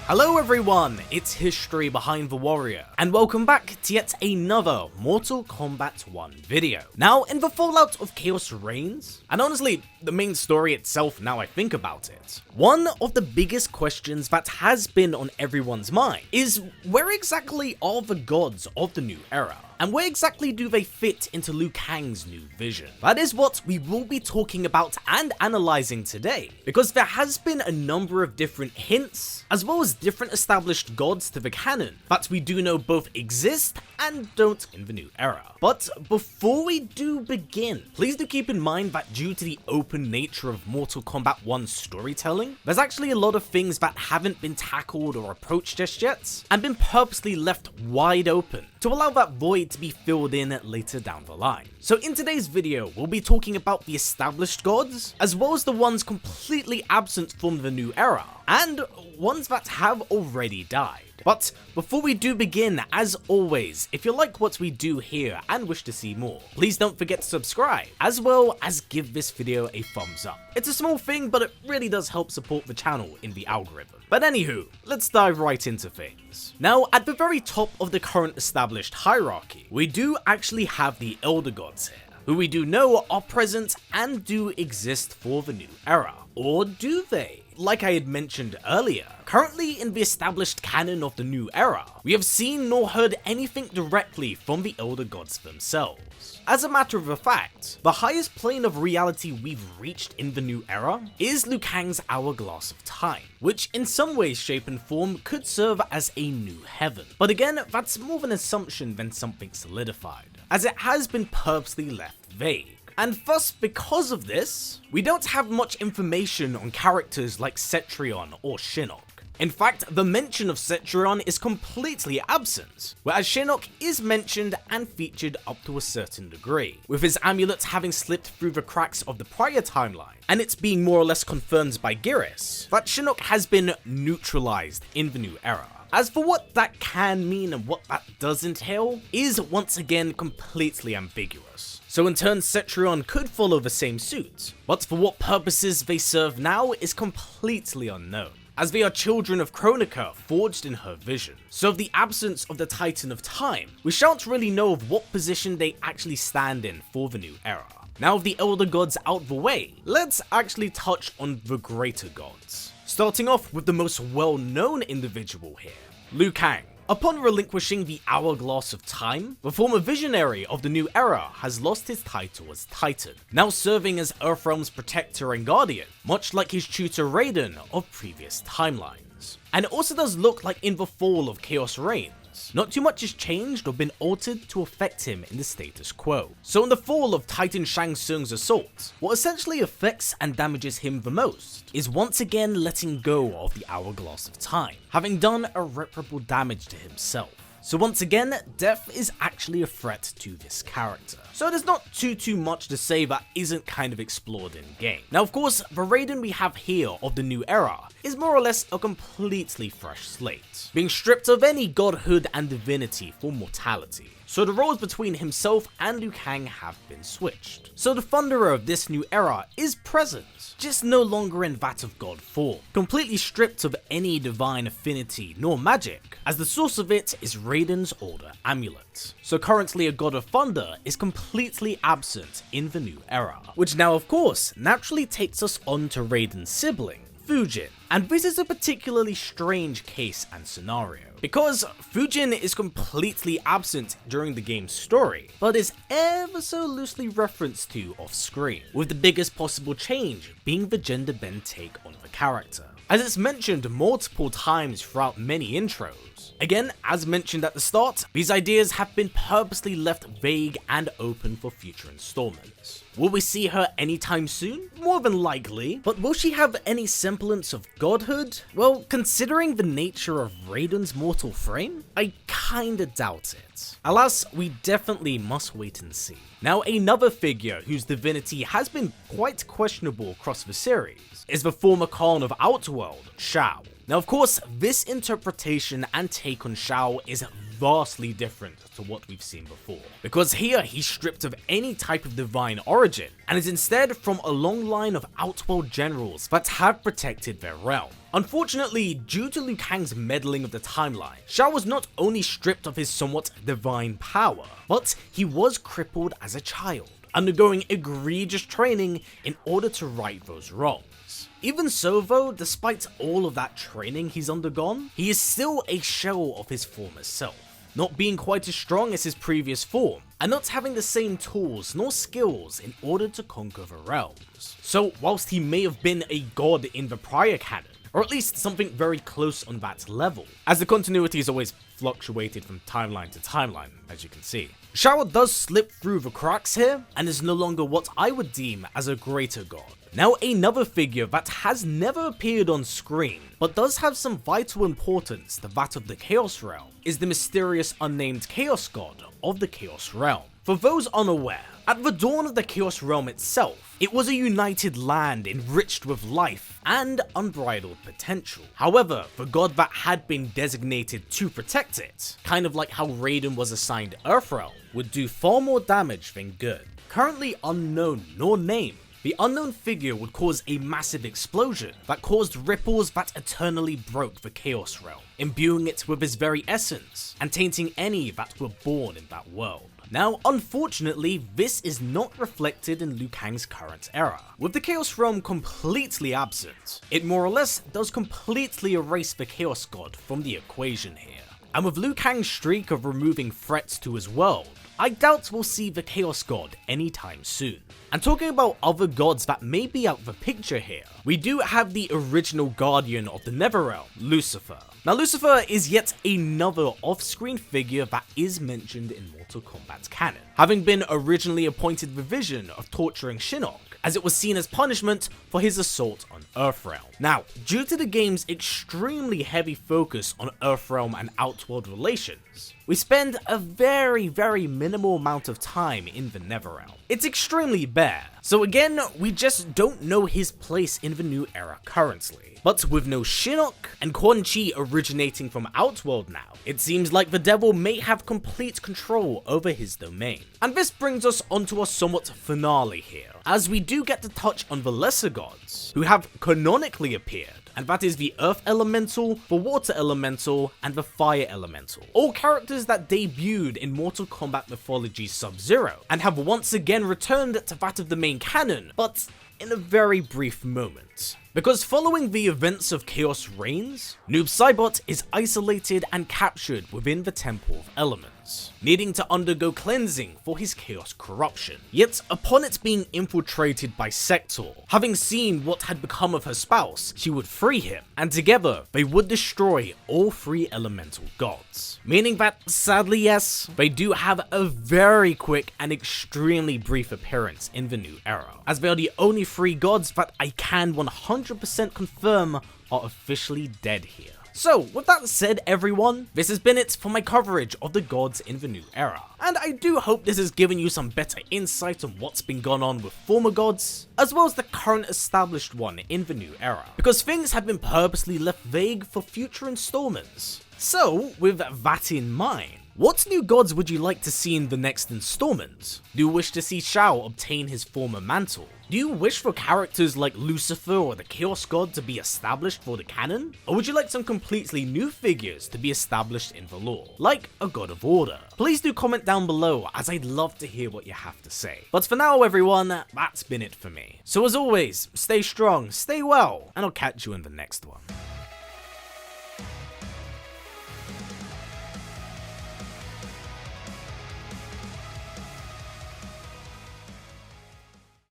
Hello everyone, it's History Behind the Warrior, and welcome back to yet another Mortal Kombat 1 video. Now, in the fallout of Chaos Reigns, and honestly, the main story itself now I think about it, one of the biggest questions that has been on everyone's mind is where exactly are the gods of the new era? And where exactly do they fit into Liu Kang's new vision? That is what we will be talking about and analyzing today, because there has been a number of different hints, as well as different established gods to the canon that we do know both exist and don't in the new era. But before we do begin, please do keep in mind that due to the open nature of Mortal Kombat 1's storytelling, there's actually a lot of things that haven't been tackled or approached just yet, and been purposely left wide open to allow that void to be filled in later down the line. So in today's video, we'll be talking about the established gods, as well as the ones completely absent from the new era, and ones that have already died. But before we do begin, as always, if you like what we do here and wish to see more, please don't forget to subscribe, as well as give this video a thumbs up. It's a small thing, but it really does help support the channel in the algorithm. But anywho, let's dive right into things. Now, at the very top of the current established hierarchy, we do actually have the Elder Gods here, who we do know are present and do exist for the new era. Or do they? Like I had mentioned earlier, currently in the established canon of the new era, we have seen nor heard anything directly from the Elder Gods themselves. As a matter of fact, the highest plane of reality we've reached in the new era is Liu Kang's Hourglass of Time, which in some way, shape and form could serve as a new heaven. But again, that's more of an assumption than something solidified, as it has been purposely left vague. And thus, because of this, we don't have much information on characters like Cetrion or Shinnok. In fact, the mention of Cetrion is completely absent, whereas Shinnok is mentioned and featured up to a certain degree, with his amulets having slipped through the cracks of the prior timeline, and it's being more or less confirmed by Geras that Shinnok has been neutralized in the new era. As for what that can mean and what that does entail, is once again completely ambiguous. So in turn, Cetrion could follow the same suit, but for what purposes they serve now is completely unknown, as they are children of Kronika forged in her vision. So of the absence of the Titan of Time, we shan't really know of what position they actually stand in for the new era. Now with the Elder Gods out the way, let's actually touch on the greater gods. Starting off with the most well-known individual here, Liu Kang. Upon relinquishing the Hourglass of Time, the former visionary of the new era has lost his title as Titan, now serving as Earthrealm's protector and guardian, much like his tutor Raiden of previous timelines. And it also does look like in the fall of Chaos Reigns, not too much has changed or been altered to affect him in the status quo. So in the fall of Titan Shang Tsung's assault, what essentially affects and damages him the most is once again letting go of the Hourglass of Time, having done irreparable damage to himself. So once again, death is actually a threat to this character. So there's not too much to say that isn't kind of explored in game. Now of course, the Raiden we have here of the new era is more or less a completely fresh slate, being stripped of any godhood and divinity for mortality. So the roles between himself and Liu Kang have been switched. So the Thunderer of this new era is present, just no longer in that of god form, completely stripped of any divine affinity nor magic, as the source of it is Raiden's older amulet. So currently a god of thunder is completely absent in the new era, which now of course naturally takes us on to Raiden's sibling, Fujin. And this is a particularly strange case and scenario, because Fujin is completely absent during the game's story, but is ever so loosely referenced to off screen, with the biggest possible change being the gender bend take on the character, as it's mentioned multiple times throughout many intros. Again, as mentioned at the start, these ideas have been purposely left vague and open for future installments. Will we see her anytime soon? More than likely, but will she have any semblance of godhood? Well, considering the nature of Raiden's mortal frame, I kinda doubt it. Alas, we definitely must wait and see. Now, another figure whose divinity has been quite questionable across the series is the former Khan of Outworld, Shao. Now of course, this interpretation and take on Shao is vastly different to what we've seen before. Because here he's stripped of any type of divine origin, and is instead from a long line of Outworld generals that have protected their realm. Unfortunately, due to Liu Kang's meddling of the timeline, Shao was not only stripped of his somewhat divine power, but he was crippled as a child, undergoing egregious training in order to right those wrongs. Even so though, despite all of that training he's undergone, he is still a shell of his former self, not being quite as strong as his previous form, and not having the same tools nor skills in order to conquer the realms. So whilst he may have been a god in the prior canon, or at least something very close on that level, as the continuity has always fluctuated from timeline to timeline, as you can see. Shao does slip through the cracks here, and is no longer what I would deem as a greater god. Now another figure that has never appeared on screen, but does have some vital importance to that of the Chaos Realm, is the mysterious unnamed Chaos God of the Chaos Realm. For those unaware, at the dawn of the Chaos Realm itself, it was a united land enriched with life and unbridled potential. However, the god that had been designated to protect it, kind of like how Raiden was assigned Earthrealm, would do far more damage than good. Currently unknown nor named, the unknown figure would cause a massive explosion that caused ripples that eternally broke the Chaos Realm, imbuing it with his very essence and tainting any that were born in that world. Now, unfortunately, this is not reflected in Liu Kang's current era. With the Chaos Realm completely absent, it more or less does completely erase the Chaos God from the equation here. And with Liu Kang's streak of removing threats to his world, I doubt we'll see the Chaos God anytime soon. And talking about other gods that may be out of the picture here, we do have the original guardian of the Netherrealm, Lucifer. Now Lucifer is yet another off-screen figure that is mentioned in Mortal Kombat's canon, having been originally appointed the vision of torturing Shinnok, as it was seen as punishment for his assault on Earthrealm. Now, due to the game's extremely heavy focus on Earthrealm and Outworld relations, we spend a very minimal amount of time in the Netherrealm. It's extremely bare, so again, we just don't know his place in the new era currently. But with no Shinnok and Quan Chi originating from Outworld now, it seems like the devil may have complete control over his domain. And this brings us onto a somewhat finale here, as we do get to touch on the lesser gods, who have canonically appeared, and that is the Earth Elemental, the Water Elemental, and the Fire Elemental. All characters that debuted in Mortal Kombat Mythology Sub-Zero, and have once again returned to that of the main canon, but in a very brief moment. Because following the events of Chaos Reigns, Noob Saibot is isolated and captured within the Temple of Elements, needing to undergo cleansing for his Chaos corruption. Yet upon it being infiltrated by Sector, having seen what had become of her spouse, she would free him, and together they would destroy all three elemental gods. Meaning that, sadly yes, they do have a very quick and extremely brief appearance in the new era, as they are the only three gods that I can 100% confirm are officially dead here. So, with that said everyone, this has been it for my coverage of the gods in the new era. And I do hope this has given you some better insight on what's been going on with former gods, as well as the current established one in the new era, because things have been purposely left vague for future installments. So, with that in mind, what new gods would you like to see in the next installment? Do you wish to see Shao obtain his former mantle? Do you wish for characters like Lucifer or the Chaos God to be established for the canon? Or would you like some completely new figures to be established in the lore, like a God of Order? Please do comment down below, as I'd love to hear what you have to say. But for now everyone, that's been it for me. So as always, stay strong, stay well, and I'll catch you in the next one.